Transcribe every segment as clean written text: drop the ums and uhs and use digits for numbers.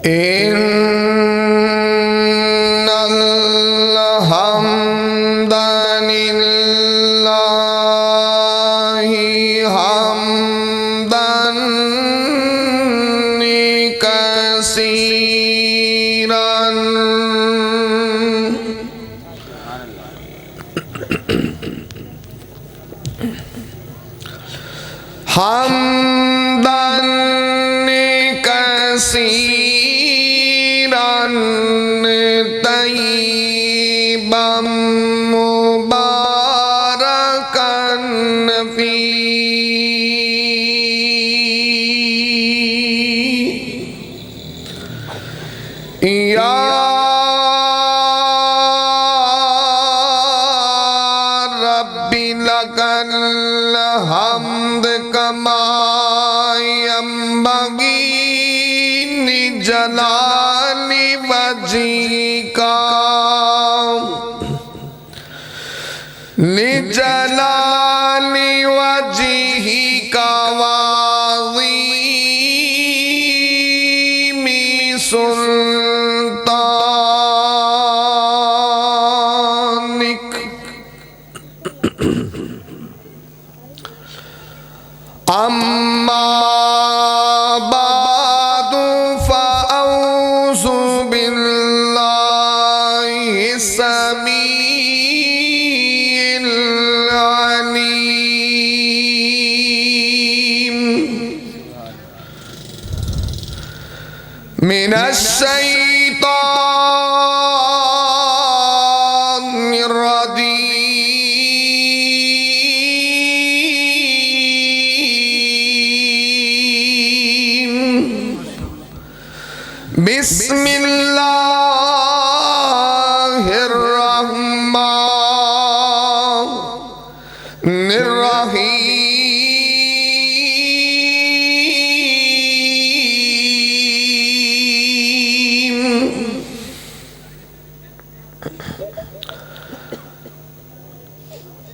إن الحمد لله حمدا كثيرا حمدا كثيرا طيبا مباركا فيه يا رب لك الحمد كما ينبغي لجلال وجهك لجلال وجهك وعظيم سلطانك أما بعد فأعوذ بالله السميع العليم من الشيطان الرجيم بسم الله الرحمن الرحيم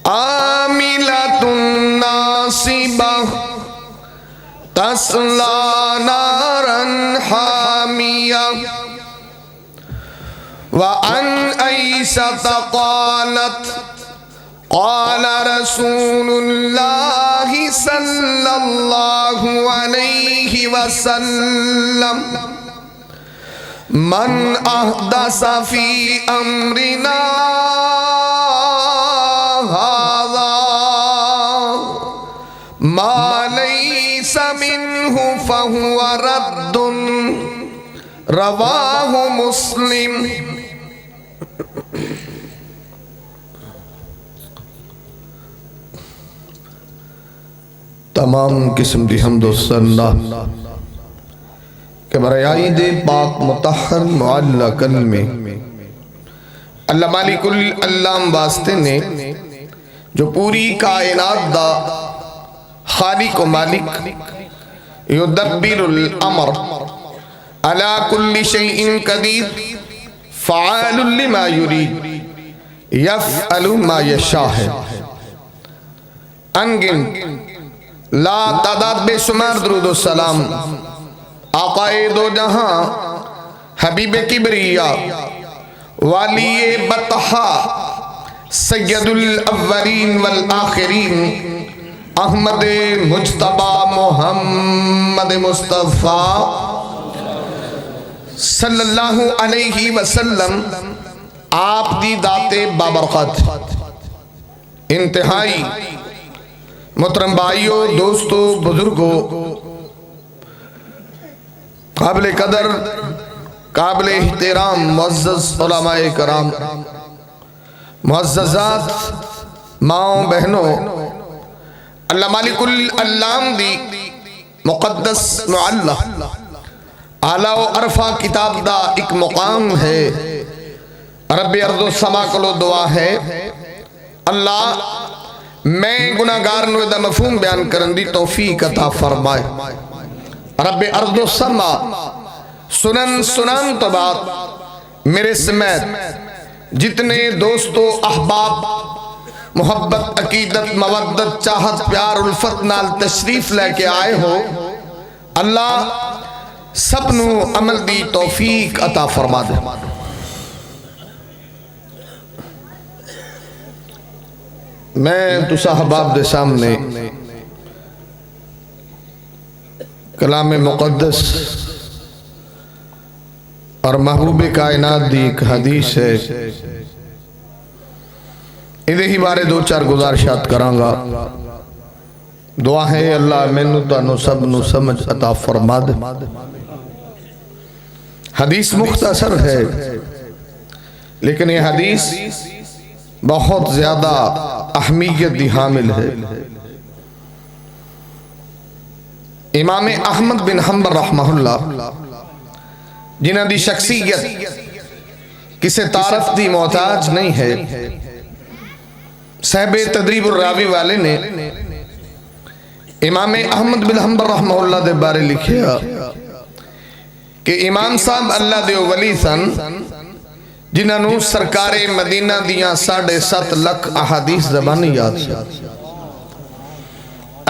عاملة ناصبة تصلى نارا حامية وعن عائشة قالت قال رسول الله صلى الله عليه وسلم من أحدث في أمرنا هذا ما ليس منه فهو رد رواہ مسلم تمام قسم دی حمد و ثنا کہ برائے دے پاک مطہر معلّہ کلمے اللہ مالک العلام واسطے نے جو پوری کائنات دا خالق و مالک یدبر الامر علی کل شیء قدیر فعال لما یرید یفعل ما یشاء ہے انگن لا تعداد بے شمار درود و سلام آقائے دو جہاں حبیب کبریہ والی بطحا سید الاولین والآخرین احمد مجتبہ محمد مصطفیٰ صلی اللہ علیہ وسلم آپ دی ذات بابرکت انتہائی محترم بھائیوں دوستوں بزرگوں قابل قدر قابل احترام معزز علماء کرام معززات ماؤں بہنوں اللہ مالک العلام دی مقدس معلّہ اعلیٰ و عرفہ کتاب دا ایک مقام ہے رب ارض و سما کلو دعا ہے اللہ میں گناہگار نو دا مفہوم بیان کرن دی توفیق عطا فرمائے رب ارض و سما سنن تو بات میرے سمیت جتنے دوستو احباب محبت عقیدت مودت چاہت پیار الفت نال تشریف لے کے آئے ہو اللہ سب نو عمل دی توفیق عطا فرما دے۔ میں تو صاحباب دے سامنے کلام مقدس اور محبوب کائنات دی ایک حدیث ہے، ادھے ہی بارے دو چار گزارشات کرانگا۔ دعا ہے اللہ مینو تانو سب نو سمجھ عطا فرما دے۔ حدیث مختصر ہے لیکن یہ حدیث بہت زیادہ اہمیت دی حامل ہے۔ امام احمد بن حنبل رحمہ اللہ جنہ دی شخصیت کسے تعارف دی محتاج نہیں ہے، صاحب تدریب الراوی والے نے امام احمد بن حنبل رحمہ اللہ دے بارے لکھیا کہ امام صاحب اللہ دے ولی سن جنہاں نو سرکار مدینہ دیاں 7.5 لکھ احادیث زبانی یاد سے۔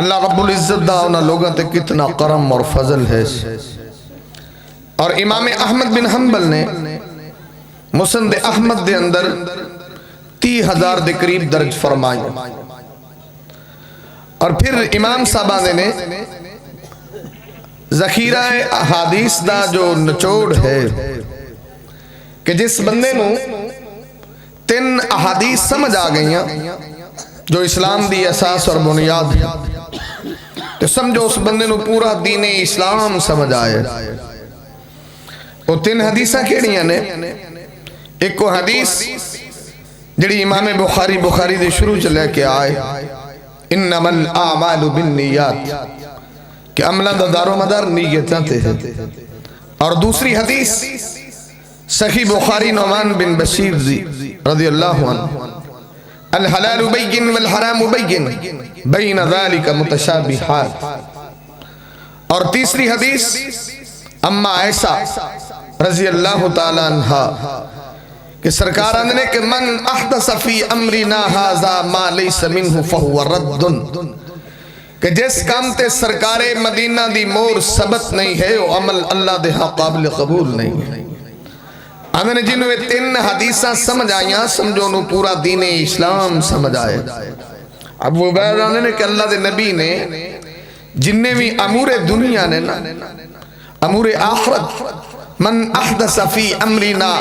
اللہ رب العزت دا انہاں لوگاں تے کتنا کرم اور فضل ہے۔ اور امام احمد بن حنبل نے مسند احمد دے اندر 30,000 دے قریب درج فرمائی۔ اور پھر امام صاحبہ نے ذخیرہ احادیث دا جو نچوڑ ہے کہ جس بندے نو 3 احادیث سمجھ آ گئیاں جو اسلام دی اساس اور بنیاد ہے، تو سمجھو اس بندے نو پورا دین اسلام سمجھ آئے۔ وہ 3 حدیثاں کیڑیاں نے؟ ایک کو حدیث جڑی امام بخاری دے شروع چلے کے آئے، انما الاعمال بالنیات، کہ عملہ دا دار و مدار نیتاں تے ہے۔ اور دوسری حدیث صحیح بخاری نعمان بن بشیر رضی اللہ عنہ، الحلال بین والحرام بین بین ذالک متشابہات۔ اور تیسری حدیث اما عائشہ رضی اللہ تعالی عنہ کہ سرکار نے کہ من احدث فی امرنا ھذا ما لیس منہ فہو رد، کہ جس کام تے سرکار مدینہ دی مور ثبت نہیں ہے وہ عمل اللہ دے ہاں قابل قبول نہیں ہے۔ انہوں نے جنہوں 3 حدیثاں سمجھ آئیاں سمجھو انہوں پورا دین اسلام سمجھ آئے۔ اب وہ بیان نے کہ اللہ دے نبی نے جنہیں بھی امور دنیا نے نا امور آخرت، من احدث فی امرنا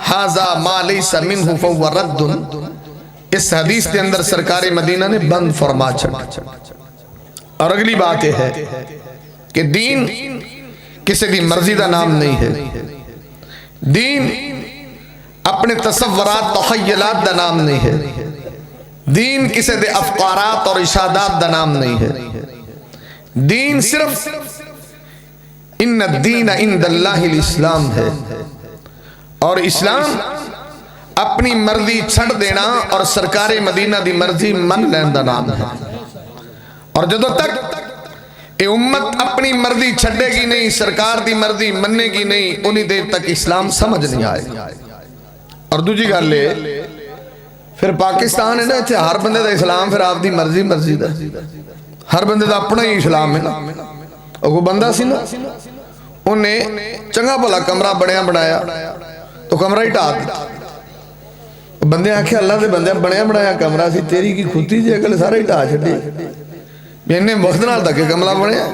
ھذا ما لیس منہ فہو رد، اس حدیث کے اندر سرکار مدینہ نے بند فرما چھڑا۔ اور اگلی بات یہ ہے کہ دین کسی دی مرضی دا نام نہیں ہے، دین اپنے تصورات تخیلات دا نام نہیں ہے، دین کسی دے افکارات اور اشادات دا نام نہیں ہے۔ دین صرف ان الدین عند اللہ الاسلام ہے، اور اسلام اپنی مرضی چھڑ دینا اور سرکار مدینہ دی مرضی من لین دا نام ہے۔ اور جدو تک اے امت اپنی مرضی چھڑے گی نہیں، سرکار دی مرضی مننے گی نہیں، انہی دیر تک اسلام سمجھ نہیں آئے۔ اور دوجی گل لے پھر پاکستان ہے نا، اتھے ہر بندے دا اسلام پھر آپ دی مرضی دا، ہر بندے دا اپنا ہی اسلام ہے نا۔ اور وہ بندہ سی نا، انہیں چنگا بھلا کمرہ بنایا تو کمرہ ہی ٹا دیتا۔ بندے آنکھیں اللہ دے بندے بنایا کمرہ سی، تیری کی کھوتی جی اگلے سارے ہی ٹا چھڑی، انہیں وقت نال تک کملہ بنیا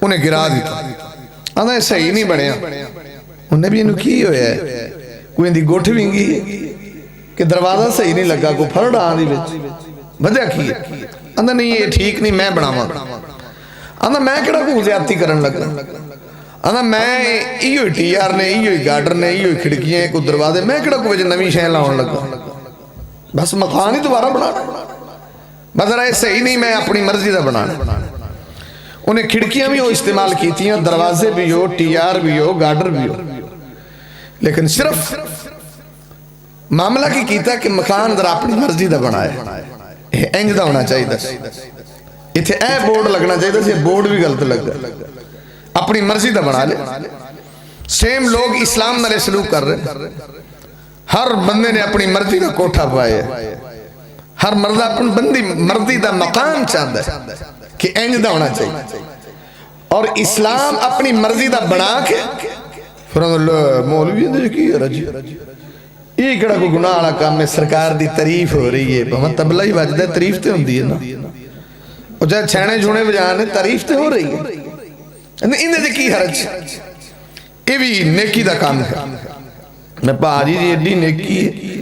انہیں گرا دیتا۔ آدھا صحیح نہیں بنیا، انہیں بھی انہوں کی ہویا ہے، کوئی اندھی گوٹھ وینگی کہ دروازہ صحیح نہیں لگا، کوئی پھڑ آن دی بچ وجہ کی ہے۔ آدھا نہیں یہ ٹھیک نہیں، میں بناواں۔ آدھا میں کڑا کو زیادتی کرن لگا، آدھا میں ایو ٹی آر نے، ایو گارڈر نے، ایو کھڑکیاں کو دروازے، میں کڑا کو وجہ نوی شہن لاؤن لگا، بس مکان ہی دوبارہ بنانا، بس رہے صحیح نہیں، میں اپنی مرضی دا بنانا۔ انہیں کھڑکیاں بھی ہو استعمال کی تھی، دروازے بھی ہو، ٹی آر بھی ہو، گارڈر بھی ہو، لیکن صرف معاملہ کی کیتا کہ مکان ذرا اپنی مرضی دا بنائے، انج دا ہونا چاہیے دا، اتھے اے بورڈ لگنا چاہیے دا، یہ بورڈ بھی غلط لگ گا، اپنی مرضی دا بنا لے۔ سیم لوگ اسلام نالے سلوک کر رہے، ہر بندے نے اپنی مرضی دا کوٹھا پائے، ہر مرد اپنی بندی مرضی دا مقام چاہتا ہے کہ انج دا ہونا چاہیے۔ اور اسلام اپنی مرضی دا بنا کے پھر مولوی دے کی رجی یہ کڑا کو گناہ والا کام میں سرکار دی تعریف ہو رہی ہے بہت تبلا ہی بجدا ہے تعریف تے ہوندی ہے نا اور جب چھینے جھونے بجانے تعریف تے ہو رہی ہے انہیں دے کی حرج یہ بھی نیکی دا کام ہے میں پاجی جی ایڈی نیکی ہے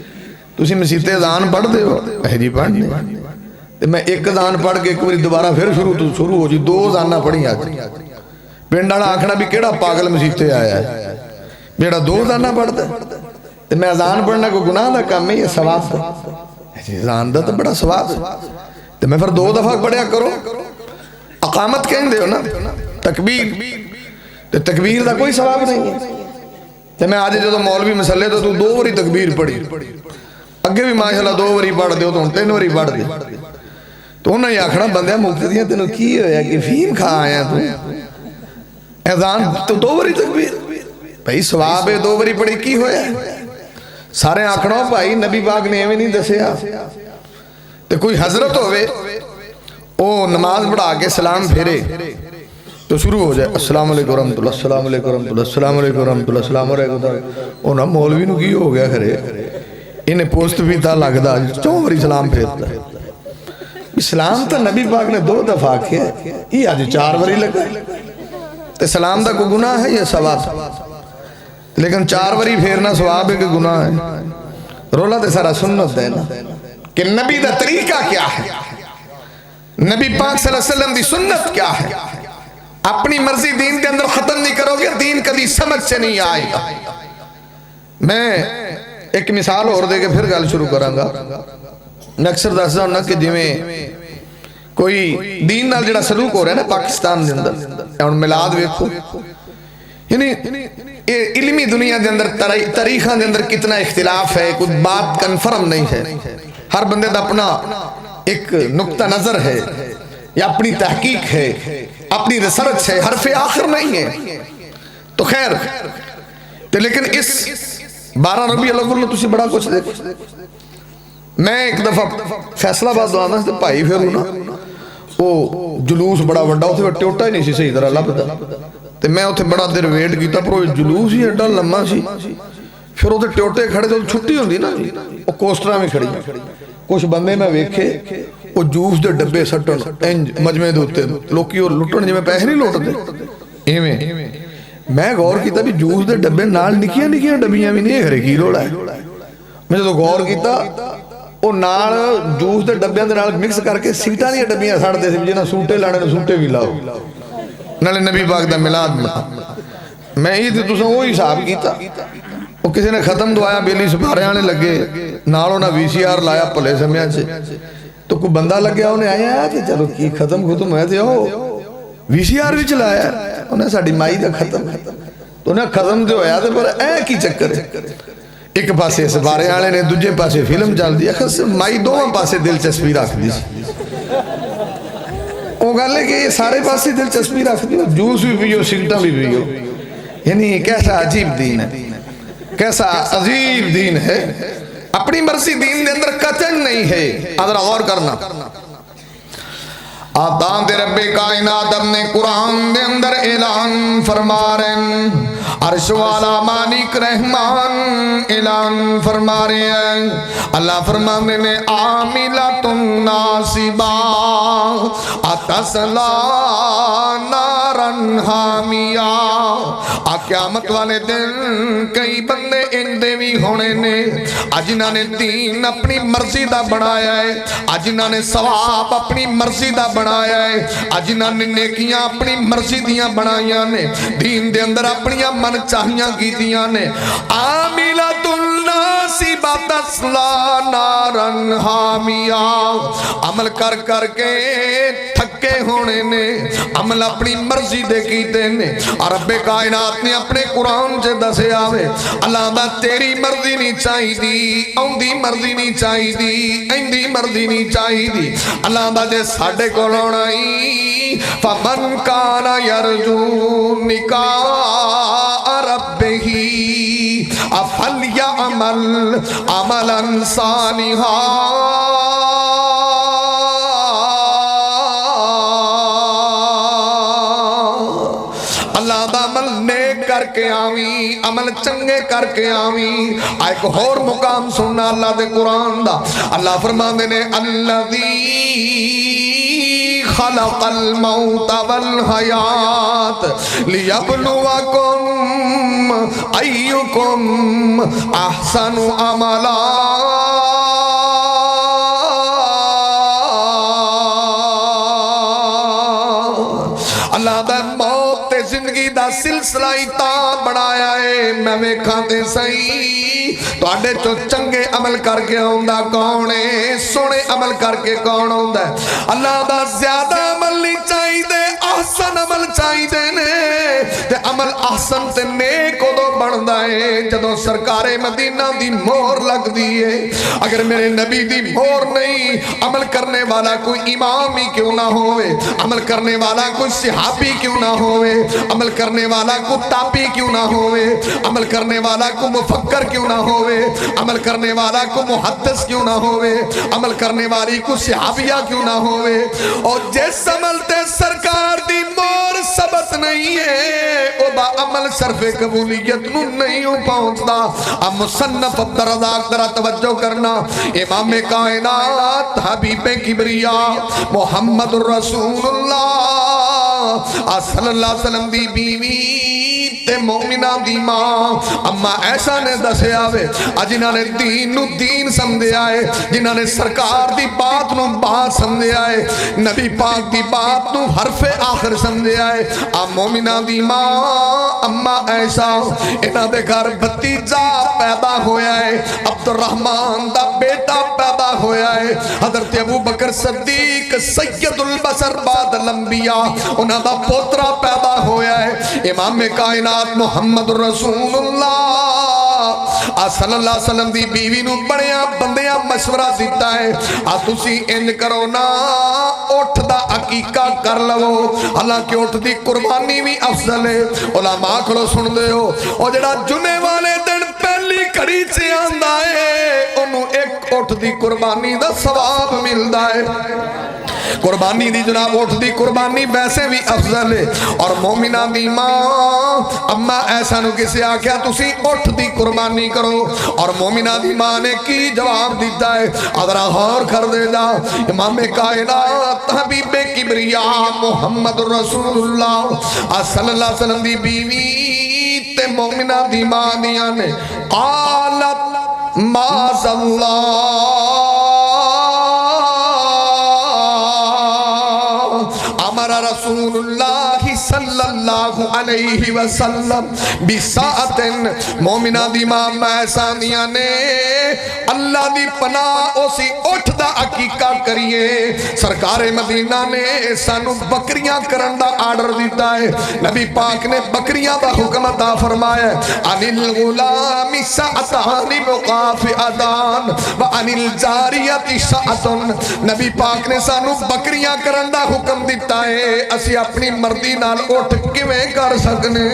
تسی مسیطے اذان پڑھ دے ہو جی پڑھ دے میں ایک اذان پڑھ کے ایک باری دوبارہ پھر شروع ہو جی 2 اذاناں پڑھی آج پنڈ والا آکھنا بھی کیڑا پاگل مسیطے آیا ہے میرا 2 اذاناں پڑھ دے تو میں اذان پڑھنا کو گناہ دا کام ہے یہ ثواب دا اذان دا تو بڑا ثواب ہے تو میں پھر 2 دفعہ پڑھیا کرو اقامت کہیں دے ہو نا تکبیر تو تکبیر دا کوئی ثواب نہیں ہے تو میں آج جو مولوی مسئلے تو 2 باری تکبیر پڑھی اگے بھی ماشاءاللہ 2 باری پڑھ دے تو 3 باری پڑھ دے تو انہوں نے آکھنا بندیاں مکتے دیاں تینوں کی ہویا کہ فیم کھا آیا تو اذان تو 2 باری تکبیر بھائی ثواب ہے 2 باری پڑھی کی ہویا سارے آکھنا بھائی نبی پاک نے ایویں نہیں دسیا تو کوئی حضرت ہوئے او نماز پڑھا کے سلام پھیرے تو شروع ہو جائے السلام علیکم ورحمۃ اللہ السلام علیکم ورحمۃ اللہ السلام علیکم ورحمۃ اللہ السلام علیکم اونا مولوی نو کی ہو گیا کھرے انہیں پوسٹ بھی تھا لگتا 4 باری سلام پھیرتا ہے اسلام تو نبی پاک نے 2 دفعہ کیا یہ آج 4 باری لگا تو سلام دا کو گناہ ہے یہ ثواب لیکن 4 باری پھیرنا ثواب ہے کہ گناہ ہے رولا تے سارا سنت ہے نا کہ نبی دا طریقہ کیا ہے نبی پاک صلی اللہ علیہ وسلم دی سنت کیا ہے اپنی مرضی دین کے اندر ختم نہیں کرو گے دین کبھی سمجھ سے نہیں آئے گا میں ایک مثال اور دے کے پھر گل شروع کروں گا میں اکثر دسدا ہوں کہ جویں کوئی دین نال جڑا سلوک ہو رہا ہے نا پاکستان دے اندر ہن میلاد ویکھو یعنی علمی دنیا دے اندر تاریخاں دے اندر کتنا اختلاف ہے کوئی بات کنفرم نہیں ہے ہر بندے دا اپنا ایک نقطہ نظر ہے یا اپنی تحقیق ہے اپنی ریسرچ ہے حرف آخر نہیں ہے تو خیر لیکن اس 12 ربیع الاول میں تسی بڑا کچھ دیکھو میں ایک دفعہ فیصلہ آباد دوانا سے بھائی پھر نا وہ جلوس بڑا وڈا ہوتے ٹوٹا ہی نہیں سی صحیح طرح لبدا تے میں اوتھے بڑا دیر ویٹ کیتا پر وہ جلوس ہی ایڈا لمبا سی پھر اوتھے ٹوٹے کھڑے تو چھٹی ہوندی نا وہ کوسٹراں میں کھڑی کچھ بندے میں ویکھے وہ جوس دے ڈبے سٹن انج مجمع دے اوتے لوکی اور لٹن جویں پیسے نہیں لوٹ دے ایویں میں غور کیتا بھی جوس دے ڈبے نال نکیاں نکیاں ڈبیاں بھی نہیں گھرے کی لوڑا ہے میں جدوں غور کیتا وہ نال جوس دے ڈبیاں دے نال مکس کر کے سیٹاں دی ڈبیاں سڑ دے سی جنہاں سوٹے لانے نے سوٹے بھی لاؤ نالے نبی پاک دا میلاد بنا میں یہ تے تساں وہی حساب کیتا وہ کسی نے ختم دعایا بیلی سپارے آنے لگے نالوں نہ وی سی آر لایا پلے سمیاں سے تو کوئی بندہ لگ گیا انہیں آیا کہ چلو کی ختم ہوئے تھے وی سی آر بھی چلایا انہیں ساڑی مائی دا ختم تو انہیں ختم جو ہویا تھے پر اے کی چکر ہے ایک پاسے سپارے آنے نے دوجے پاسے فلم چل دیا مائی دونوں پاسے دلچسپی رکھ دی وہ گل ہے کہ یہ سارے پاسے دلچسپی رکھ دی جوس بھی پیو سگٹاں بھی پیو یعنی کیسا عجیب دین ہے کیسا عجیب دین ہے اپنی مرضی دین دے اندر قطن نہیں ہے ادھر غور کرنا آدان دے رب کائنات اپنے قرآن دے اندر اعلان فرما رہے ہیں عرش والا مالک رحمان اعلان فرما رہے ہیں اللہ فرمانے نے عاملۃ ناصبہ اتصلا نارن حامیہ قیامت والے دن کئی بندے اندے بھی ہونے نے جنہاں نے دین اپنی مرضی دا بنایا ہے جنہاں نے ثواب اپنی مرضی دا بنایا ہے جنہاں نے نیکیاں اپنی مرضی دیاں بنائیاں نے دین دے اندر اپنیاں من چاہیاں کیتیاں نے عاملۃ ناصبہ تصلا نارن حامیہ عمل کر کر کے تھکے ہونے نے عمل اپنی مرضی دے کیتے نے اور رب کائنات نے اپنے قرآن سے دسے آوے اللہ دا تیری مرضی نہیں چاہی دی اوندی مرضی نہیں چاہی دی ایندی مرضی نہیں چاہی دی اللہ دا جے ساڑھے کو لونائی فمن کانا یرجو نکاح ربہی فلیعمل عملا صالحا نیک کر کے آویں عمل چنگے کر کے آویں ایک اور مقام سننا اللہ دے قرآن دا اللہ فرماندے نے الذی خلق الموت والحیات لیبلوکم ایکم احسن عملا اللہ دا موت تے زندگی دا سلسلہ تا بڑھایا ہے میں ویکھاں تے صحیح تواڈے چو چنگے عمل کر کے آوندا کون ہے سونے عمل کر کے کون آوندا ہے اللہ دا زیادہ عمل نہیں چاہیے احسن عمل چاہیے نے تے عمل احسن تے نیک ادو بندا ہے جدوں سرکار مدینہ دی مہر لگ دی ہے اگر میرے نبی دی مہر نہیں عمل کرنے والا کوئی امام ہی کیوں نہ ہوئے عمل کرنے والا کوئی صحابی کیوں نہ ہوئے عمل کرنے والا کو تابعی کیوں نہ ہوئے عمل کرنے والا کو مفکر کیوں نہ ہوئے عمل کرنے والا کو محدث کیوں نہ ہوئے عمل کرنے والی کو صحابیہ کیوں نہ ہوئے اور جس عمل تے سرکار دی مور ثبت نہیں ہے او دا عمل صرف قبولیت نو نہیں ہو پہنچتا اب مصنف عبدالرزاق ذرا توجہ کرنا امام کائنات حبیب کبریاء محمد الرسول اللہ صلی اللہ علیہ وسلم دی بیوی تے مومنہ دی ماں اما ایسا نے دسے آوے جنہاں نے دین نو دین سمجھے آئے جنہاں نے سرکار دی بات نو بات سمجھے آئے نبی پاک دی بات نو حرف آخر سمجھے آئے مومنہ دی ماں اما ایسا انہاں دے گھر بھتیجا پیدا ہویا ہے عبد الرحمن دا بیٹا پیدا ہویا ہے حضرت ابو بکر صدیق سید البشر بعد الانبیاء انہاں دا پوترا پیدا ہویا ہے امام کائنات محمد رسول اللہ صلی اللہ علیہ وسلم دی بیوی نو بڑیاں بندیاں مشورہ دیتا ہے تسی انج کرو نا اٹھ دا عقیقہ کر لو حالانکہ اٹھ دی قربانی بھی افضل ہے علماء کھڑو سن دے ہو اور جڑا جمعے والے دن پہلی کڑی سے آندہ ہے انہوں ایک اٹھ دی قربانی دا ثواب ملدا ہے قربانی دی جناب اٹھ دی قربانی ویسے بھی افضل ہے اور مومنہ دی ماں اما ایسا نو کسے آکھیا تسی اٹھ دی قربانی کرو اور مومنہ دی ماں نے کی جواب دیتا ہے ادرا غور کر دے جا امام کائنات حبیب کبریاء محمد رسول اللہ صلی اللہ علیہ وسلم دی بیوی تے مومنہ دی ماں دیا نے قالت ماذ اللہ رسول اللہ صلی اللہ علیہ وسلم بساعتن مومنہ دی ماں محسانیہ نے اللہ دی پناہ اسی اٹھ دا عقیقہ کریے سرکار مدینہ نے سانو بکریاں کرن دا آرڈر دیتا ہے نبی پاک نے بکریاں دا حکم عطا فرمایا عن الغلام ساعتان مقافئتان وعن الجاریت ساعتن نبی پاک نے سانو بکریاں کرن دا حکم دیتا ہے اسی اپنی مردی نال اٹھ کیویں کر سکنے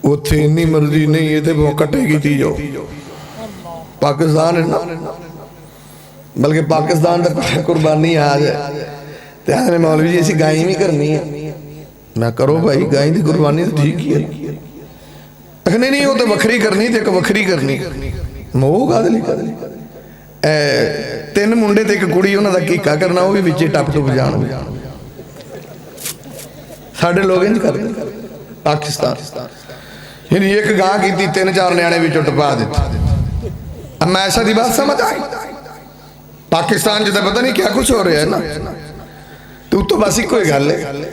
وہ تھی نہیں مرضی نہیں یہ تھے وہ کٹے گی تھی جو پاکستان ہے نا بلکہ پاکستان تک قربانی آ جائے تو ہمیں مولوی جی ایسی گائیں بھی کرنی ہے میں کرو بھائی گائیں دی قربانی تو ٹھیک ہی ہے اکھنے نہیں ہو تو وکھری کرنی تھے کہ وکھری کرنی موہ گادلی تین منڈے تے ایک کڑی انہاں دا کیکا کرنا وہ بھی بچے ٹپ ٹپ جان ساڑھے لوگ انج کر پاکستان یعنی ایک گاں کی تھی تین چار نیانے بھی چٹپا دیتا اب میں ایسا دی بات سمجھ آئی پاکستان جتا پتہ نہیں کیا کچھ ہو رہا ہے نا تو بس ہی کوئی گل ہے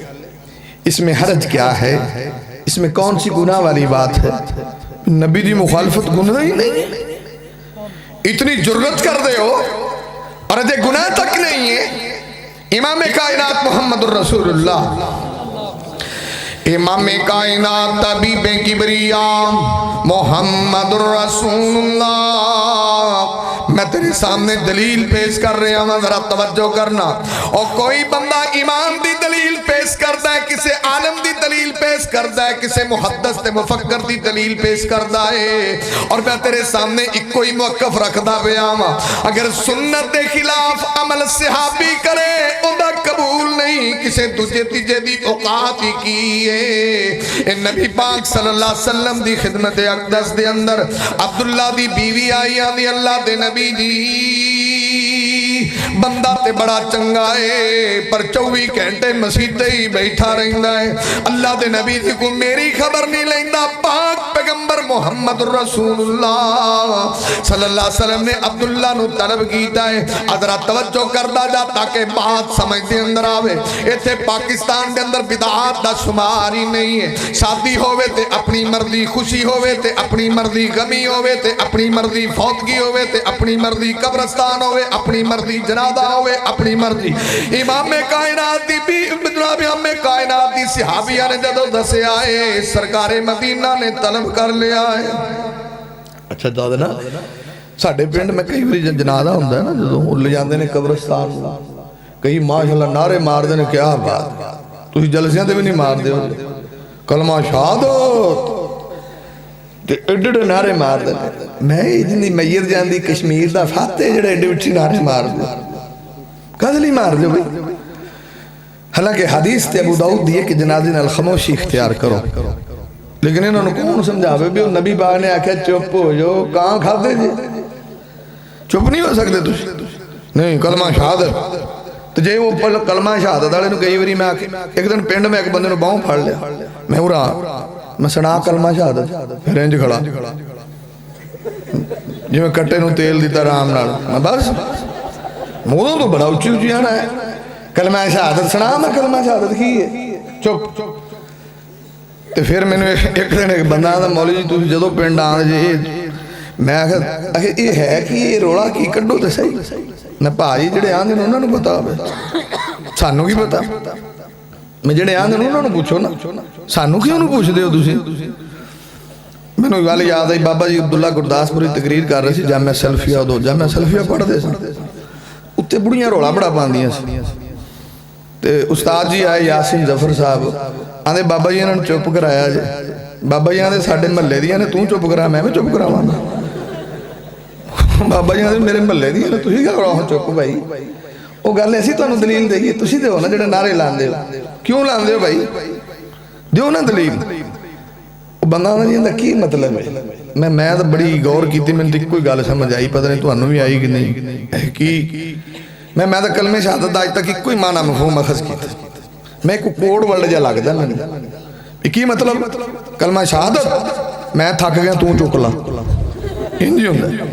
اس میں حرج کیا ہے اس میں کون سی گناہ والی بات ہے نبی دی مخالفت گناہ ہی نہیں اتنی جرت کر دے ہو اور ادھے گناہ تک نہیں ہے امام کائنات محمد الرسول اللہ امام کائنات طبیب کبریاء محمد الرسول اللہ میں تیرے سامنے دلیل پیش کر رہا ہوں ذرا توجہ کرنا اور کوئی بندہ امام دی دلیل پیش کرتا ہے کسے عالم دی دلیل پیش کرتا ہے کسے محدث تے مفکر دی دلیل پیش کرتا ہے اور میں تیرے سامنے ایک کوئی موقف رکھ دا بیاما اگر سنت دے خلاف عمل صحابی کرے اندہ قبول نہیں کسے دوجے تیجے دی اوقات ہی کیے اے نبی پاک صلی اللہ علیہ وسلم دی خدمت اقدس دے اندر عبداللہ دی بیوی آئی آدھی اللہ دے نبی جی بندہ تے بڑا چنگا ہے پر 24 گھنٹے مسجد ہی بیٹھا رہندا ہے اللہ دے نبی جی کو میری خبر نہیں لیندا پاک پیغمبر محمد رسول اللہ صلی اللہ علیہ وسلم نے عبداللہ نو طلب کیتا ہے حضرات توجہ کردا جا تاکہ بات سمجھ دے اندر آوے ایتھے پاکستان دے اندر بدعات دا شمار ہی نہیں ہے شادی ہووے تے اپنی مرضی خوشی ہووے تے اپنی مرضی غمی ہووے تے اپنی مرضی فوتگی ہووے تے اپنی مرضی قبرستان ہووے اپنی مرضی جنازہ ہوئے اپنی مرضی امام کائنات دی جناب امام کائنات دی صحابیہ نے جدو دسے آئے سرکار مدینہ نے طلب کر لیا ہے اچھا دادا نا ساڑھے پنڈ میں کئی بری جنازہ ہوندہ ہے نا جدو لے جاندے نے قبرستان کئی ماشاءاللہ نعرے مار دے نے کیا بات تو ہی جلسیاں دے بھی نہیں مار دے کلمہ شہادت ایڈے نعرے مار دے میں اتنی میر جاندی کشمیر دا فاتح جڑے ایڈے اٹھی نعرے مار دے قدلی مار دے بھئی حالانکہ حدیث تے ابو داؤد دیئے کہ جنازے نال خاموشی اختیار کرو لیکن انہوں نے کون سمجھاوے بھی نبی باغ نے آکھا چپ ہو جو کہاں کھاتے جی چپ نہیں ہو سکتے تجھ نہیں کلمہ شہادت تو جے وہ کلمہ شہادت دارے نو کئی بری میں آکے ایک دن پینڈ میں ایک بندے نو باؤں پھاڑ لیا میں ہو رہا میں سنا کلمہ شہادت پھر انج کھڑا جی میں کٹے نو تیل دیتا رام نال میں بس مودوں تو بڑا اچھی اچھی آنا ہے کلمہ شہادت سنا میں کلمہ شہادت کی ہے چپ تو پھر میں نے ایک دن ایک بندہ آتا مولی جی تو جدو پینڈ آنا جی میں آخر یہ ہے کہ یہ روڑا کی کڈو تو صحیح میں پائی جڑے آندے نے انہوں نے بتا سانو کی بتا میں جڑے آندے نے انہوں نے پوچھو نا سانو کیوں نہیں پوچھ دے ہو تسی میں نے والی یاد آئی بابا جی عبداللہ گرداس پوری تقریر کر رہے سی جامعہ سلفیہ دو جامعہ سلفیہ پڑھ دے سا اتے بڑیاں روڑا بڑا پاندیاں سی استاد جی آئے یاسین ظفر صاحب آندے بابا جی انہوں نے چپ کرایا جی بابا جی آندے ساڑھے ملے دیا نے توں چپ کرا میں چپ کراوانا بابا جی آندے میرے ملے دیا نے تسی کیا کراؤ چپ بھائی وہ گل ایسی تو انہوں دلیل دے گی تسی دے ہو نا جڑے نعرے لان دے ہو کیوں لان دے ہو بھائی دیو نا دلیل بندہ آنا جی اندہ کی مطلب ہے میں تو بڑی غور کی تھی میں نے کوئی گال سمجھ آئی پتہ نہیں تو انہوں بھی آئی کہ نہیں کی میں تو کلمہ شہادت آج تک کوئی معنی مفہوم اخذ کی تھی میں کو کوڈ ورلڈ جا لگ دا میں نے کی مطلب کلمہ شہادت میں تھک گیا تو چکلا انجی ہوں گا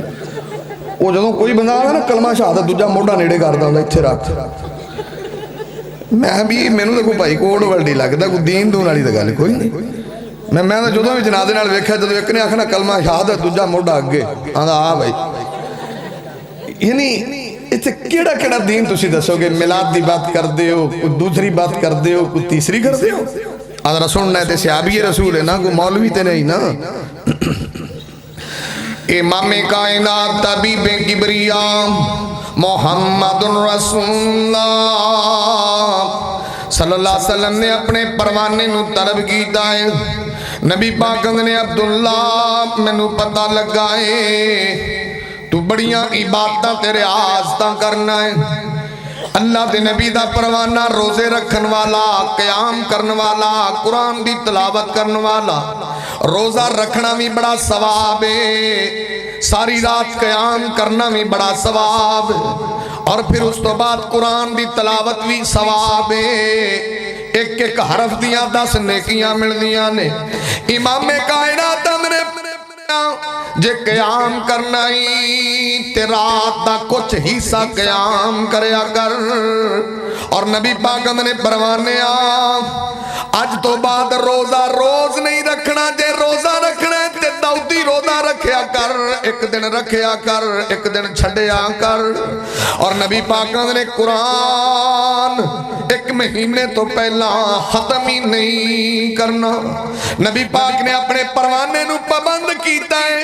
وہ جدوں کوئی بندہ آنا نا کلمہ شہادت دوجہ موڑا نیڑے کر دا ہوں اتھے رکھ میں بھی میں نے کوئی بھائی کوڈ ورلڈ ہی لگ دا کوئی دین دون والی دا گل کوئی نہیں میں تو جدوں بھی جنازے نال ویکھیا جدوں ایک نے آکھنا کلمہ شہادت دوجہ موڑا اگے آندا آ بھائی یعنی اتنے کیڑا کیڑا دین تسی دسو گے میلاد دی بات کر دے ہو کوئی دوسری بات کر دے ہو کوئی تیسری کر دے ہو آدھا سننا ہے تے صحابی رسول ہے نا کوئی مولوی تے نہیں نا امام کائنات طبیب کبریاء محمد رسول اللہ صلی اللہ علیہ وسلم نے اپنے پروانے نو طلب کیتا ہے نبی پاک نے عبداللہ میں نو پتہ لگائے تو بڑیاں عبادتاں تیرے آستاں کرنا ہے اللہ دے نبی دا پروانہ روزے رکھن والا قیام کرن والا قرآن دی تلاوت کرن والا روزہ رکھنا بھی بڑا ثواب ہے ساری رات قیام کرنا بھی بڑا ثواب اور پھر اس تو بعد قرآن دی تلاوت بھی ثواب ہے ایک ایک حرف دیاں 10 نیکیاں مل دیاں نے امام کائنات نے جے قیام کرنا ہی تے رات دا کچھ حصہ قیام کریا کر اور نبی پاک نے پروانے آج تو بعد روزہ روز نہیں رکھنا جے روزہ رکھنا ہے تے داؤدی روزہ رکھیا کر ایک دن رکھیا کر ایک دن چھڑیا کر اور نبی پاک نے قرآن ایک مہینے تو پہلا ختم ہی نہیں کرنا نبی پاک نے اپنے پروانے نو پابند کیتا ہے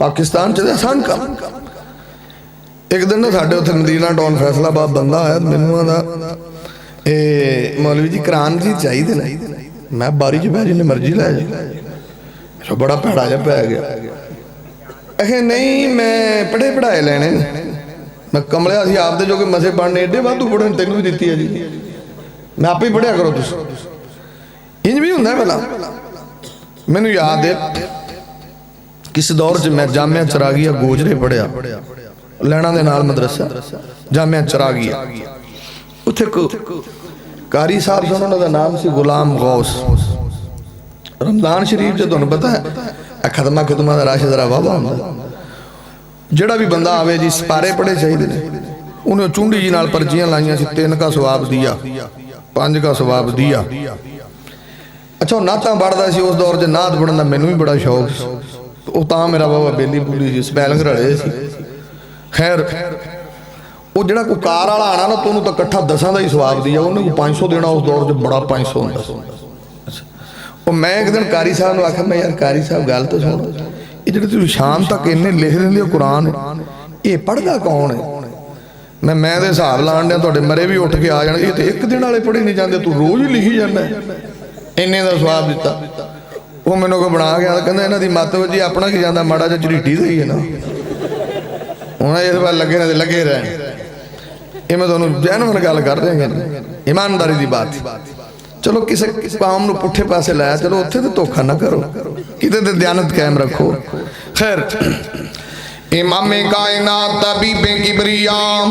پاکستان چ آسان کام. ایک دن نا ساڈے اتنے مدینہ ٹاؤن فیصلہ آباد بندہ آیا مینوں آندا مولوی جی قرآن جی چاہیے نا. میں باری چ بہ جی مرضی لے جا. بڑا پیڑا جا پی گیا. نہیں میں پڑھے پڑھائے لینے میں کملیا سی آپ دے جو کہ مسے پڑھنے ایڈے وادو پڑھن تینوں بھی دیتی ہے جی میں آپ ہی پڑھیا کرو تس. انج بھی ہوندا ہے بھلا. مینوں یاد ہے کس دور چ میں جامعہ چراغیہ گوجرے پڑھیا لینا دے نال مدرسہ جامعہ چراغیہ. اتھے قاری صاحب سے انہوں نے نام سی غلام غوث. رمضان شریف جو تمہیں پتہ ہے ختمہ دا راشد ذرا بابا ہوندا. جڑا بھی بندہ آوے جی سپارے پڑھے چاہیے نے انہیں چونڈی جی نال پرچیاں لائیاں سی 3 کا ثواب دیا 5 کا ثواب دیا. اچھا وہ نعتاں پڑھدا سی اس دور چ نعت پڑھن دا مینوں بھی بڑا شوق سی. وہ تاں میرا بابا بیلی بولی جی سپیلنگ رڑے سی. خیر وہ جڑا کوئی کار والا آنا نا تو انہوں تو کٹھا 10 دا ہی ثواب دیا. انہوں کو 500 دینا اس دور چ بڑا 500 ہوندا. وہ میں ایک دن قاری صاحب نے آکھا میں یار قاری صاحب گل تو سن یہ جڑے تو شام تک انہیں لکھ دیں قرآن یہ پڑھدا کون ہے. میں دے حساب لان دیا تواڈے مرے بھی اٹھ کے آ جان یہ تو ایک دن والے پڑھے نہیں جاندے تو روز ہی لکھی جانا ہے. انہیں دا ثواب دیتا. وہ مینوں کو بنا گیا کہندا انہاں دی مت وجی اپنا کی جاندا ماڑا جا چریٹی صحیح ہے نا انہیں اس بار لگے نہ لگے رہے. یہ میں تمہیں جینون گل کر دیں گے ایمانداری دی بات. چلو کسی قوم نو پٹھے پاسے لایا چلو اتھے تو دھوکا نہ کرو کتے تے دیانت قائم رکھو. خیر امام کائنات طبیب کبریاء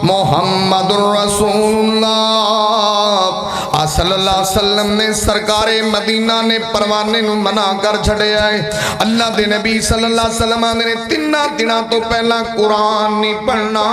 محمد الرسول اللہ صلی اللہ علیہ وسلم نے سرکار مدینہ نے پروانے نو منع کر چھڑے آئے. اللہ دے نبی صلی اللہ علیہ وسلم نے 3 دن تو پہلا قرآن نہیں پڑھنا.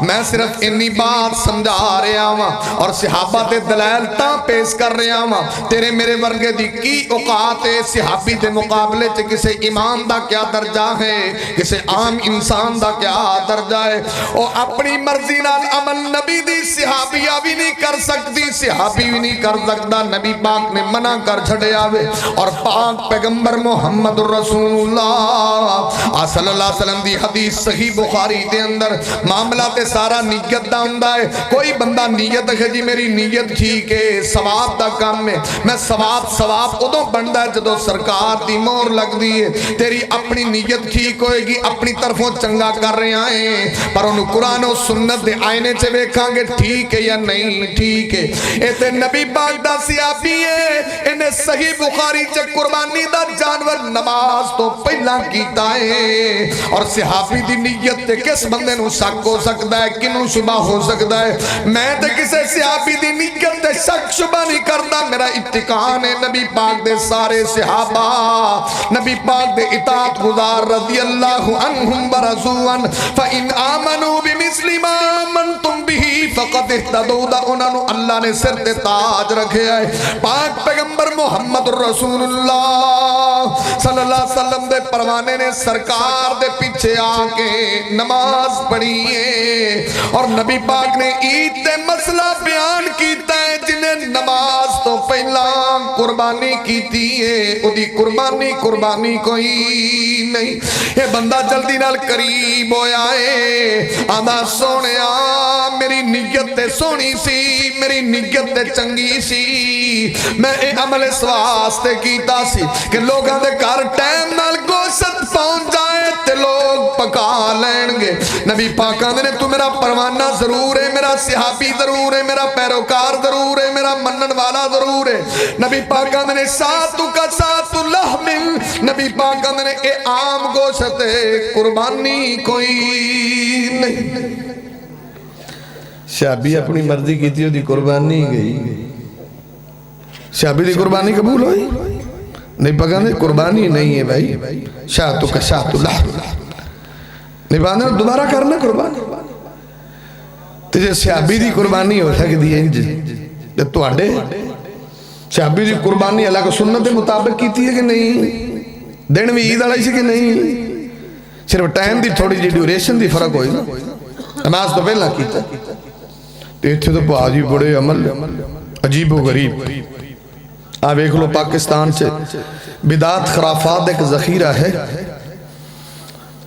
میں صرف انی بات سمجھا رہا ہوں اور صحابہ دے دلائل تاں پیش کر رہا ہوں. تیرے میرے ورگے دی کی اوقات ہے صحابی دے مقابلے چ کسے امام دا کیا درجہ ہے کسے عام انسان دا کیا درجہ ہے. او اپنی مرضی نال عمل نبی دی صحابیہ بھی نہیں کر سکتی صحابی بھی نہیں کر سکتا. نبی پاک نے منع کر چھڑے آوے اور پاک پیغمبر محمد الرسول اللہ صلی اللہ علیہ وسلم دی حدیث صحیح بخاری دے اندر معاملہ تے سارا نیت دا ہوندا ہے. کوئی بندہ نیت ہے جی میری نیت ٹھیک ہے ثواب دا کام ہے میں ثواب ادوں بندا ہے جدوں سرکار دی مہر لگ دی ہے. تیری اپنی نیت ٹھیک ہوئے گی اپنی طرفوں چنگا کر رہے ہیں پر انہوں قرآن و سنت دے آئینے چے ویکھاں گے ٹھیک ہے یا نہیں ٹھیک ہے. اے تے نبی پاک دا صحابی ہے انہیں صحیح بخاری چے قربانی دا جانور نماز تو پہلا کیتا ہے. اور صحابی دی نیت تے کس بندے نو شک ہو سکتا ہے کنوں شبہ ہو سکتا ہے. میں تے کسے صحابی دی نیت تے شک شبہ نہیں کرتا. میرا اتقان ہے نبی پاک دے سارے صحابہ نبی پاک دے اطاعت گزار رضی اللہ عنہم برضوان فَإِنْ آمَنُوا بِمِثْلِ مَا آمَنْتُمْ بِهِ فَقَدْ اهْتَدَوْا دا انہوں نے اللہ نے سر تے تاج رکھے آئے. پاک پیغمبر محمد الرسول اللہ صلی اللہ علیہ وسلم دے پروانے نے سرکار دے پیچھے آکے نماز پڑھی ہے اور نبی پاک نے عید دے مسئلہ بیان کیتا ہے جنہیں نماز تو پہلا قربانی کیتی ہے ادھی قربانی کوئی نہیں. یہ بندہ جلدی نال قریب ہویا ہے آدھا سونیا میری نیت تے سونی سی میری نیت تے چنگی سی میں اے عمل اس واسطے کیتا سی کہ لوگاں دے گھر ٹائم نال گوشت پہنچ جائے تے لوگ پکا لین گے. نبی پاکاں نے تو میرا پروانہ ضرور ہے میرا صحابی ضرور ہے میرا پیروکار ضرور ہے میرا منن والا ضرور ہے. نبی پاکاں نے ساتو کا ساتو لحمل نبی پاکاں نے اے عام گوشت قربانی کوئی نہیں. شابی اپنی مرضی کی تھی دی قربانی گئی شابی دی قربانی قبول ہوئی نہیں پاکاں نے قربانی نہیں ہے بھائی شاتو کا ساتو لحم نہیں پاکاں دوبارہ کرنا قربانی تجھے شابی دی قربانی ہو سکتی ہے جب تو آڈے شابی دی قربانی اللہ کو سنت مطابق کی تھی ہے کہ نہیں دن بھی عید علیہ سے کہ نہیں صرف ٹائم دی تھوڑی جی ڈیوریشن دی فرق ہوئی نماز تو پہلا کیتا تیتھے تو آجی بڑے عمل عجیب و غریب. آپ ایک لو پاکستان سے بدعات خرافات ایک ذخیرہ ہے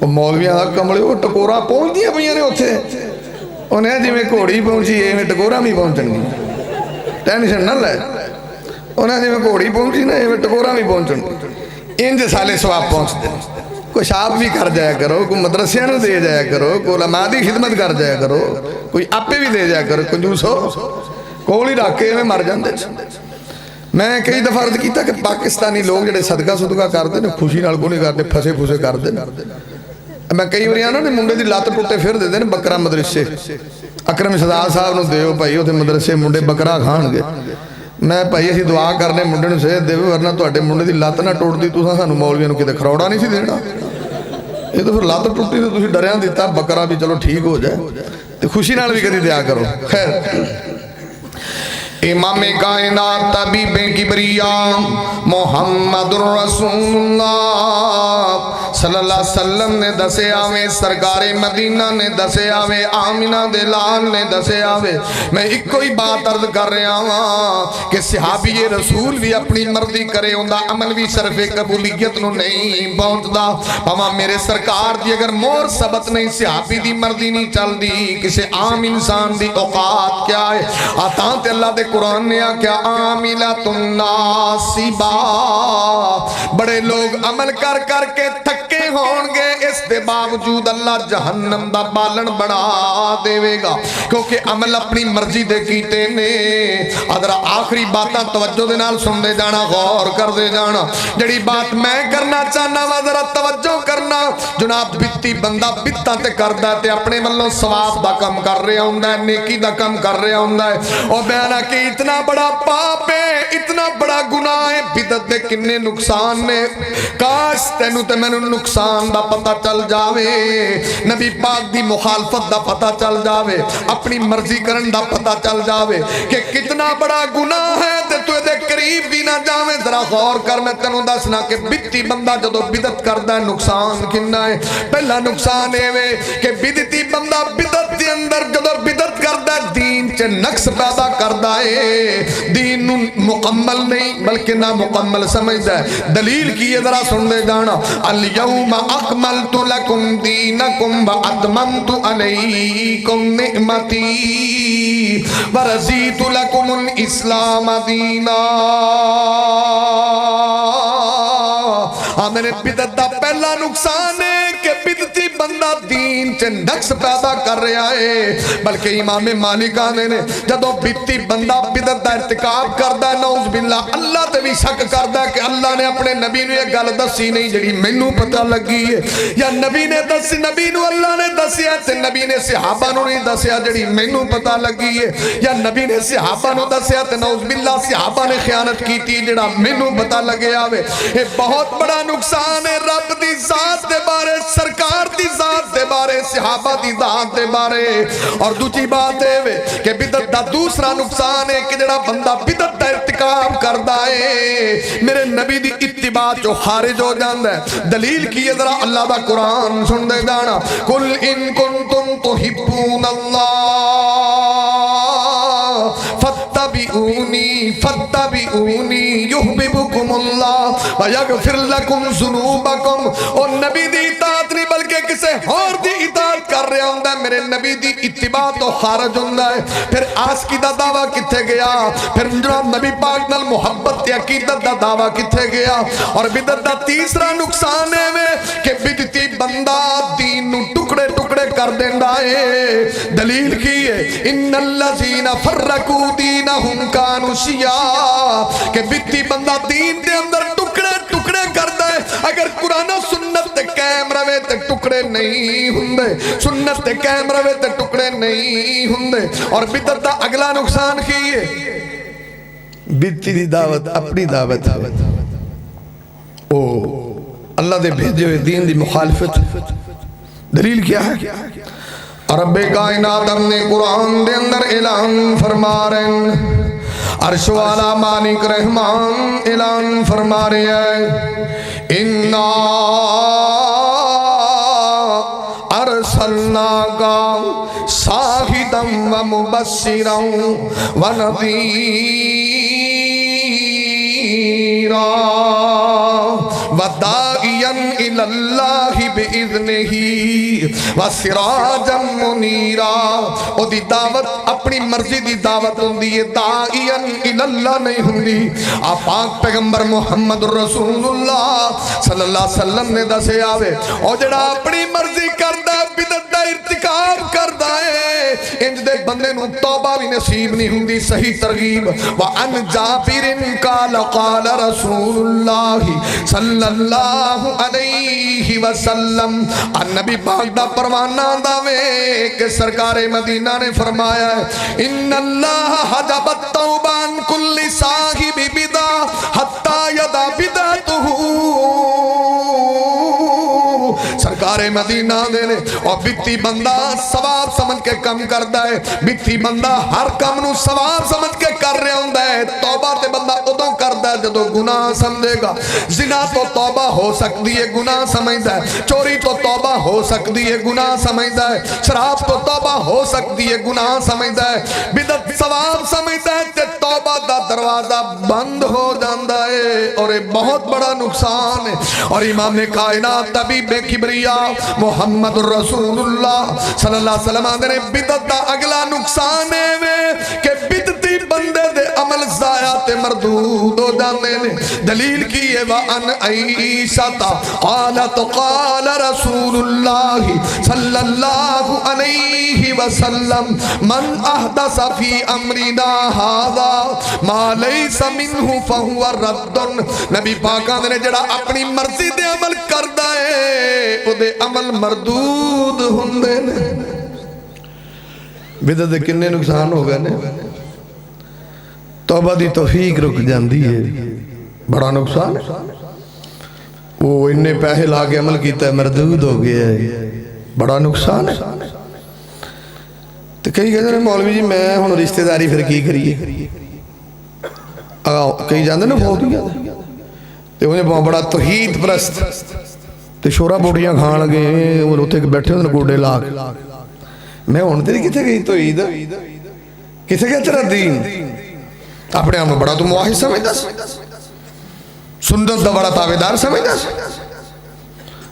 وہ مولویاں دا کملے وہ ٹکورا پہنچ دیا پہ نے اتھے انہیں جی میں گھوڑی پہنچی ہے میں ٹکورا بھی پہنچن گی ٹینشن نہ لے انہیں جی میں گھوڑی پہنچی نا میں ٹکورا بھی پہنچن گی انج سالے سواب پہنچ دے کوئی شاپ بھی کر جایا کرو کوئی مدرسیاں نو دے جایا کرو کوئی علماء دی خدمت کر جایا کرو کوئی آپے بھی دے جایا کرو کنجوس ہو کول ہی رکھ کے میں مر جاندے میں کئی دفعہ عرض کیتا کہ پاکستانی لوگ جڑے صدقہ صدقہ کرتے ہیں خوشی نال کو نہیں کرتے پھسے پھسے کرتے میں کئی بار آنا منڈے دی لات ٹوٹے پھر دے دیں بکرا مدرسے اکرم صدار صاحب نو دیو بھائی وہ مدرسے منڈے بکرا کھان گے میں بھائی اسی دعا کرنے منڈے نو صحت دے ورنہ تواڈے منڈے دی لات نہ ٹوٹ دی تساں سانو مولویاں نو کتے کھروڑا نہیں سی دینا یہ تو پھر لات ٹوٹی تو تسی ڈریاں دیتا بکرا بھی چلو ٹھیک ہو جائے تو خوشی نال بھی کدی دیا کرو خیر امام کائنات طبیب کبریا محمد رسول اللہ صلی اللہ علیہ وسلم نے دسے آوے سرکار مدینہ نے دسے آوے آمینہ دلال نے دسے آوے میں ایک کوئی بات عرض کر رہا ہوں کہ صحابی رسول بھی اپنی مردی کرے ہوندہ عمل بھی شرف قبولیت نو نہیں پہنچ دا پاما میرے سرکار دی اگر مور ثبت نہیں صحابی دی مردی نہیں چل دی کسے عام انسان دی اوقات کیا ہے آتاں تے اللہ دے قرآن نے کیا عاملۃ ناصبہ بڑے لوگ عمل کر کر کے تھکے ہون گے اس دے باوجود اللہ جہنم دا بالن بڑھا دے گا کیونکہ عمل اپنی مرضی دے کیتے نے ادھر آخری باتاں توجہ دے نال سن دے جانا غور کر دے جانا جڑی بات میں کرنا چاہنا وا ذرا توجہ کرنا جناب بتی بندہ بتاں تے کردا تے اپنے والوں ثواب دا کم کر رہا ہوندا ہے نیکی دا کم کر رہا ہوندا ہے او بیان کہ اتنا بڑا پاپ ہے اتنا بڑا گناہ ہے بدعت دے کنے نقصان نے کاش تینوں تے مینوں نقصان دا پتہ چل جاوے نبی پاک دی مخالفت دا پتہ چل جاوے اپنی مرضی کرن دا پتہ چل جاوے کہ کتنا بڑا گناہ ہے تے تو دے قریب بھی نہ جاوے ذرا غور کر میں تینوں دسنا کہ بتی بندہ جدو بدعت کردا ہے نقصان کنا ہے پہلا نقصان ہے وے کہ بدعتی بندہ بدعت دے اندر جدو بدعت کردا ہے دین چ نقص پیدا کردا ہے دین مکمل نہیں بلکہ نہ مکمل سمجھدا ہے دلیل کی یہ ذرا سن دے جانا الیوم اکملت لکم دینکم واتممت علیکم نعمتی ورضیت لکم الاسلام دینا میرے بدعت دا پہلا نقصان ہے کہ بدعتی بندہ دین چ نقص پیدا کر رہا ہے بلکہ امام مالک آنے نے جدو بدعتی بندہ بدعت دا ارتکاب کردا ہے نعوذ باللہ اللہ تے بھی شک کردا ہے کہ اللہ نے اپنے نبی نو یہ گل دسی نہیں جڑی مینوں پتہ لگی ہے یا نبی نے دسی نبی نو اللہ نے دسیا تے نبی نے صحابہ نو نہیں دسیا جڑی مینوں پتہ لگی ہے یا نبی نے صحابہ نو دسیا تے نعوذ باللہ صحابہ نے خیانت کیتی جڑا مینوں پتہ لگیا ہوئے یہ بہت بڑا نقصان ہے رب دی ذات دے بارے سرکار دی ذات دے بارے صحابہ دی ذات دے بارے اور دوسری بات ہے کہ بدعت دا دوسرا نقصان ہے کہ جڑا بندہ بدعت دا ارتکاب کردا ہے میرے نبی دی اتباع جو خارج ہو جاندا ہے دلیل کی ذرا اللہ دا قرآن سن دے جانا قل ان کنتم تحبون اللہ فاتبعونی یحببکم اللہ ویغفر لکم ذنوبکم اور نبی دی اطاعت نہیں بلکہ کسے اور دی اطاعت کر رہا ہوں میرے نبی دی اتباع تو خارج ہوں پھر آسکی دا دعویٰ کتھے گیا پھر جناب نبی پاک نال محبت تے عقیدت دا دعویٰ کتھے گیا اور بدعت دا تیسرا نقصان ہے میں کہ بدعتی بندہ دین نو ٹکڑے ٹکڑے کر دیندا ہے دلیل کی ہے ان الذین فرقوا دینہم کانوا شیعا کہ بدعتی بندہ دین دے اندر ٹکڑے ٹکڑے کردا ہے اگر قرآن و سنت تے قائم رہے تے ٹکڑے نہیں ہوندے سنت تے قائم رہے تے ٹکڑے نہیں ہوندے اور بدعت دا اگلا نقصان کی ہے بدعتی دی دعوت اپنی دعوت او اللہ دے بھیجے ہوئے دین دی مخالفت دلیل کیا ہے رب کائنات اپنے قرآن دے اندر اعلان فرما رہے ہیں عرش والا مالک رحمان اعلان فرما رہے ہیں اِنَّا ارسلناک شاہدا ومبشرا ونذیرا وداعیا الی اللہ بإذنہ وسراجا منیرا. او دی دعوت اپنی مرضی دی دعوت ہوندی ہے، داعیا الی اللہ نہیں ہوندی. آپ پاک پیغمبر محمد رسول اللہ صلی اللہ علیہ وسلم نے دسے آوے او جڑا اپنی مرضی کردہ بدعت دا ارتکاب کردہ ہے انج دے بندے نو توبہ بھی نصیب نہیں ہوندی. صحیح ترغیب. وَعَنْ جَابِرٍ قَالَ قَالَ رَسُولُ اللَّهِ صلی اللہ علیہ وسلم. نبی پاک دا پروانہ داوے کہ سرکار مدینہ نے فرمایا ہے ان اللہ حجب التوبہ عن کل صاحب بدع حتی یدع بدعتہ. سرکار مدینہ دینے اور بیتی بندہ ثواب سمجھ کے کم کردہ ہے. بیتی بندہ ہر کم نو ثواب سمجھ کے کر رہے ہوندہ ہے. توبہ تے بندہ ادھوں کردہ ہے جدو گناہ سمجھے گا. زنا تو توبہ ہو سکتی ہے گناہ سمجھدہ ہے. چوری تو توبہ ہو سکتی ہے گناہ سمجھدہ ہے. شراب تو توبہ ہو سکتی ہے گناہ سمجھدہ ہے. بدعت ثواب سمجھدہ ہے تے توبہ دا دروازہ بند ہو جاندہ ہے اور یہ بہت بڑا نقصان ہے. اور امام کائنات طبیب کبریا محمد رسول اللہ صلی اللہ علیہ وسلم نے بدعت دا اگلا نقصان ہے کہ بدعتی بندے دے عمل ضائع تے مردود ہو جاندے نے. دلیل کی ہے وَأَنْ عَيْشَةَ قَالَتْ قَالَ رَسُولُ اللَّهِ صلی اللہ علیہ وسلم من احدث فی امرنا هذا ما ليس منه فهو رد. نبی پاکاں نے جڑا اپنی مرضی دے عمل کردہ ہے او دے عمل مردود ہوندے نے. بدعت دے کنے نقصان ہو گئے نے. توبہ دی توفیق رک جاندی ہے بڑا نقصان. وہ انہیں پیسے لا کے عمل کیتا ہے مردود ہو گیا ہے بڑا نقصان ہے. تو کئی کہتے ہیں مولوی جی میں ہن رشتہ داری پھر کی کریے. کئی جاندے نا فوت ہو گیا تو انہیں بڑا توحید پرست تو شورا بوٹیاں کھان لگے اور اتنے بیٹھے ہونے گوڑے لاغ. میں ہون تیری کتے گئی توحید کتے گیا تیرا دین اپنے آپ میں بڑا تو مواحد سمجھتا سنت دا بڑا تابدار سمجھتا.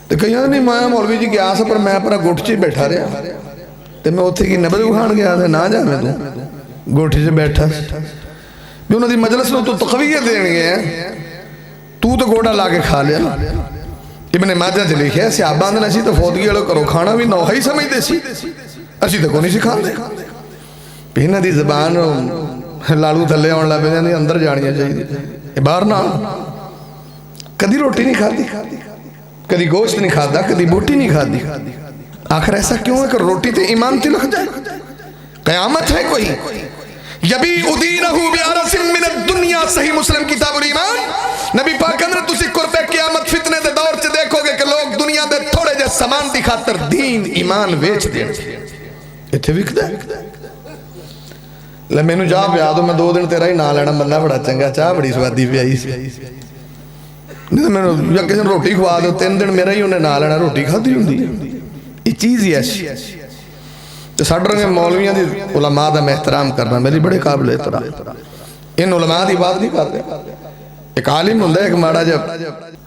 تو کہیں نہیں میں مولوی جی گیا سا پر میں اپنا گوٹھ چی بیٹھا رہا تو میں اتنے کی نبض اکھان گیا تھا نہ جا میں تو گوٹھ چی بیٹھا بھی انہوں دی مجلس نو تو تقویت دین گئے ہیں تو گوڑا لا کے کھا لیا. ابن ماجہ چ لکھے ہے صحابہ نے اسی تو فوتگی والو کرو کھانا بھی نوحہ ہی سمجھتے سی اسی تو کو نہیں سکھا دے پینا دی زبان لالو تھلے آن لگے جاندی اندر جانیاں چاہیے باہر نہ. کدی روٹی نہیں کھاتی کدی گوشت نہیں کھاتا کدی بوٹی نہیں کھاتی. آخر ایسا کیوں ہے کہ روٹی تے ایمان تے لگ جائے. قیامت ہے کوئی یبی ادینہو بیارس من الدنیا. صحیح مسلم کتاب الایمان نبی پاک اندر تسی قرب قیامت فتنے دے دور چ دیکھو گے کہ لوگ دنیا دے تھوڑے جے سامان دی خاطر دین ایمان ویچ دیں. اتھے وکدا ہے لے میں نو جا پیا تو میں 2 دن تیرا ہی نہ لینا بندہ بڑا چنگا چاہ بڑی سوادی پی آئی سی نہیں تو میں یا کسی روٹی کھوا دو 3 دن میرا ہی انہیں نہ لینا روٹی کھاتی ہوندی یہ چیز ہی ایسی. تو ساڈے رنگے مولویاں دی علماء دا میں احترام کرنا میری بڑے قابل احترام. ان علماء دی بات نہیں کرتے. ایک عالم ہوندہ ہے ایک ماڑا جب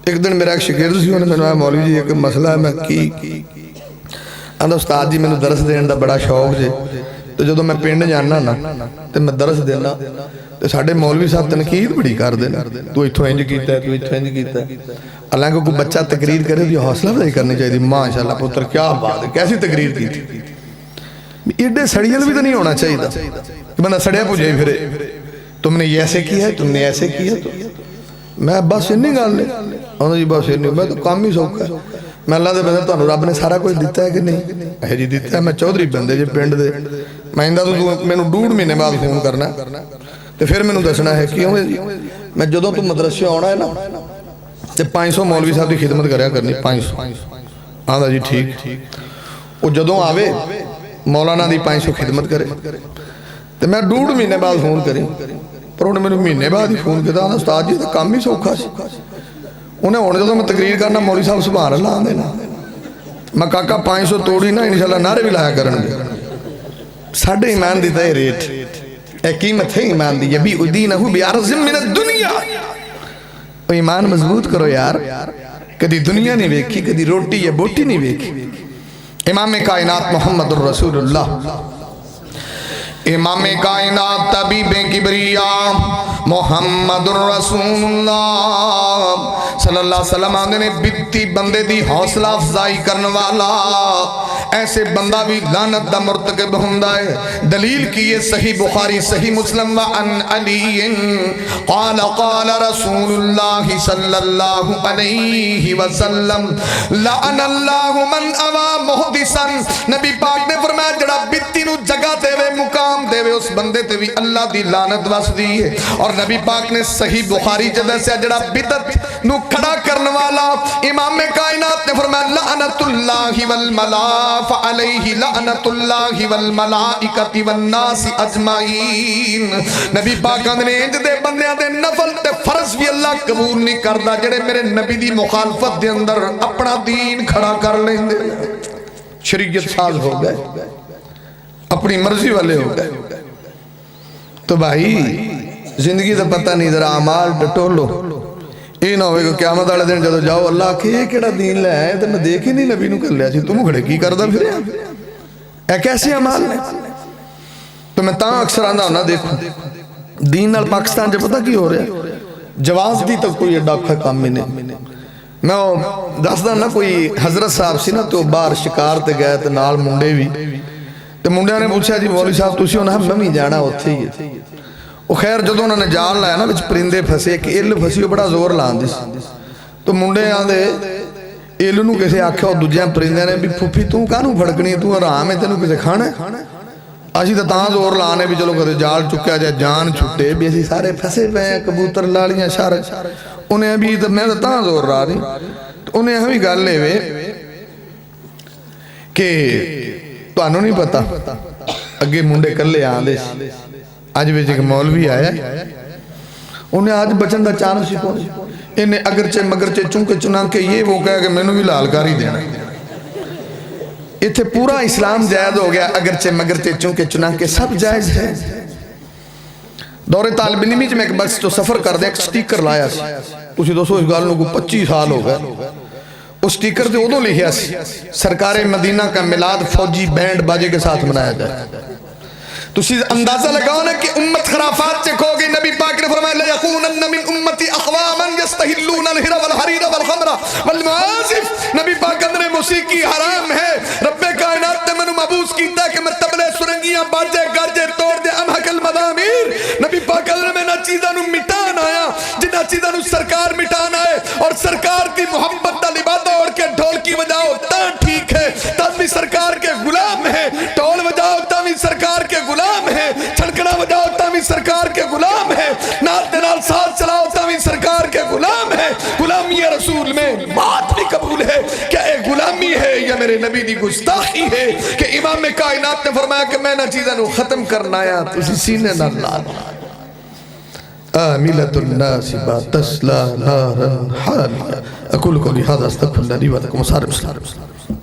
ایک دن میرا ایک شگرد سی انہوں نے میں مولوی جی ایک مسئلہ ہے میں کی آندھا استاد جی میں درس دین دا بڑا شوق جے تو جدو میں پینڈ جاننا نا تو میں درس دینا تو ساڑھے مولوی صاحب تنقید بڑی کر دینا تو اتھو انج کیتا ہے تو اتھو انج کیتا ہے. اللہ کو کوئی بچہ تقریر کرے تو حوصلہ افزائی کرنی چاہیے. ماشاءاللہ پتر کیا بات ہے کیسی تقریر کی تھی. ایڈے سڑیل بھی تو نہیں ہونا چاہیے کہ بندہ سڑیا پوچھے پھرے تم نے یہ ایسے کیا ہے تم نے ایسے کیا تو میں بس نہیں گال لے آنھا جی بس نہیں میں تو کام ہی سوکھا ہے. میں اللہ دے بندے تو رب نے سارا کچھ دیتا ہے کہ نہیں ہے جی دیتا ہے. میں چودھری بندے جی پینڈ دے میں اندہ تو میں نے 2.5 مہینے بعد فون کرنا تو پھر میں نے دسنا ہے کیوں ہے جی میں جدوں تو مدرسے آنا ہے نا تو 500 مولوی صاحب دی خدمت کریا کرنی 500 آنھا جی ٹھیک. وہ جدوں آوے مولانا دی 500 خدمت کرے تو میں 2.5 مہینے بعد فون کریں پر انہیں میں نے مہینے بعد ہی فون کیا تھا استاد جی تو کام ہی سوکھا سی. انہیں ہونے جدوں میں تقریر کرنا مولوی صاحب سبحان اللہ آن دینا میں کاکا 500 توڑی نا انشاءاللہ نعرے بھی لایا کرن گے. ساڑھے ایمان دیتا ہے ریٹ اے قیمت ہے ایمان دی یبی ادینہو بیارزم من الدنیا. ایمان مضبوط کرو یار، کدی دنیا نہیں ویکھی، کدی روٹی یا بوٹی نہیں ویکھی۔ امام کائنات محمد الرسول اللہ، امام کائنات طبیب کبریاء محمد الرسول اللہ صلی اللہ علیہ وسلم آنے نے بیتی بندے دی حوصلہ افزائی کرنے والا، ایسے بندہ بھی لعنت دا مرتکب ہوندا ہے۔ دلیل کی یہ صحیح بخاری صحیح مسلم وعن علی قال قال رسول اللہ صلی اللہ علیہ وسلم لعن اللہ من اوا محدثا، نبی پاک نے فرمایا جڑا بیتی نو جگہ دے وے مقام دے وے اس بندے تے بھی اللہ دی لعنت وس دی ہے۔ اور نبی پاک نے صحیح بخاری جدہ سے جڑا بدعت نو کھڑا کرنے والا، امام کائنات نے فرمایا لعنت اللہ والملائکۃ علیہ لعنت اللہ والملائکۃ والناس اجمعین۔ نبی پاک نے انج دے بندیاں دے نفل تے فرض بھی اللہ قبول نہیں کردا جڑے میرے نبی دی مخالفت دے اندر اپنا دین کھڑا کر لیندے، شریعت ساز ہو گئے، اپنی مرضی والے ہو گئے۔ تو بھائی زندگی دا پتہ نہیں، ذرا اعمال ٹٹولو، یہ نہ ہوئے کہ قیامت والے دن جدو جاؤ اللہ کہ یہ کیڑا دین لے آئے تو میں دیکھ ہی نہیں نبی نو کر لیا سی، تم کھڑے کی کردہ پھر اے کیسے اعمال نے؟ تو میں تاں اکثر آندہ ہونا دیکھو دین نال پاکستان جو پتہ کی ہو رہے ہیں، جواز دی تک کوئی ڈاکھا کام میں نہیں۔ میں دستا نا کوئی حضرت صاحب سی نا تو بار شکار تے گئے تے نال منڈے بھی، تو منڈے نے پوچھا جی مولوی صاحب تسی ہونا میں بھی جانا ہوتے ہی ہے۔ وہ خیر جدو انہوں نے جال لایا نا بچ پرندے پھسے، ایک ایل پھسی وہ بڑا زور لان دیس، تو منڈے آندے ایلو نو کسے آکھے اور دوجیاں پرندے نے بھی پھوپی توں کانو پھڑکنی ہے، توں آرام ہے تینو کسے کھانا ہے؟ آجی تا تاں زور لانے بھی چلو کہتے جال چکیا جائے جان چھٹے بھی ایسی سارے پھسے پہ ہیں، کبوتر لالیاں شارج، انہیں بھی میں تاں زور را رہی، تو انہیں ہمیں گال لے وے کہ تو انہوں نہیں پتا اگے منڈے کر لے آن دے آج بھی ایک مولوی آیا، انہیں آج بچن دا چانس ہی کون، انہیں اگرچہ مگرچہ چونکہ چنانکہ یہ وہ کہا کہ میں نے بھی لالکاری دینا، اتھے پورا اسلام جائز ہو گیا، اگرچہ مگرچہ چونکہ چنانکہ سب جائز ہے۔ دور طالب علمی میں ایک بس تو سفر کر دیں ایک سٹیکر لایا سی، اسی دوستو اس گالوں کو 25 سال ہو گئے، اس سٹیکر دے ادھو لکھیا سی سرکار مدینہ کا میلاد فوجی بینڈ باجے کے ساتھ منایا جائے۔ تو اسی اندازہ لگاؤ نا کہ امت خرافات سے کھو گئی، نبی پاک نے فرمایا لَيَكُونَنَّ مِنْ أُمَّتِ أَقْوَامًا يَسْتَحِلُّونَ الْحِرَ وَالْحَرِيرَ وَالْخَمْرَ وَالْمَعَازِفِ، نبی پاک اندر موسیقی حرام ہے، رب کائنات نے منو محبوس کیتا ہے کہ میں تبلے سرنگیاں باجے گارجے توڑ دے امحق المدامیر، نبی پاک اندر میں نہ چیزاں نو مٹان آیا جنہ چیزاں نو سرکار مٹان آئے، اور سرکار کی محبت دا لبادہ اوڑ کے ڈھول کی بجاؤ تاں ٹھیک ہے، تاں بھی سرکار کے غلام ہے، ڈھول بجاؤ تاں بھی سرکار کے غلام ہے، چھڑکڑا بجاؤ تاں بھی سرکار کے غلام ہے، نال دنال ساتھ چلاؤ تاں بھی سرکار کے غلام ہے۔ غلامی رسول میں بات بھی قبول ہے، کیا ایک غلامی ہے یا میرے نبی دی گستاخی ہے کہ امام کائنات نے فرمایا کہ میں نہ چیزیں نو ختم کرنا آیا تو اسی سینے نہ لانا۔ آمِلَةُ النَّاسِبَةَ تَسْلَى نَارًا حَامِيَةً۔ أقول قولي هذا استغفر الله لي ولكم وسائر المسلمين۔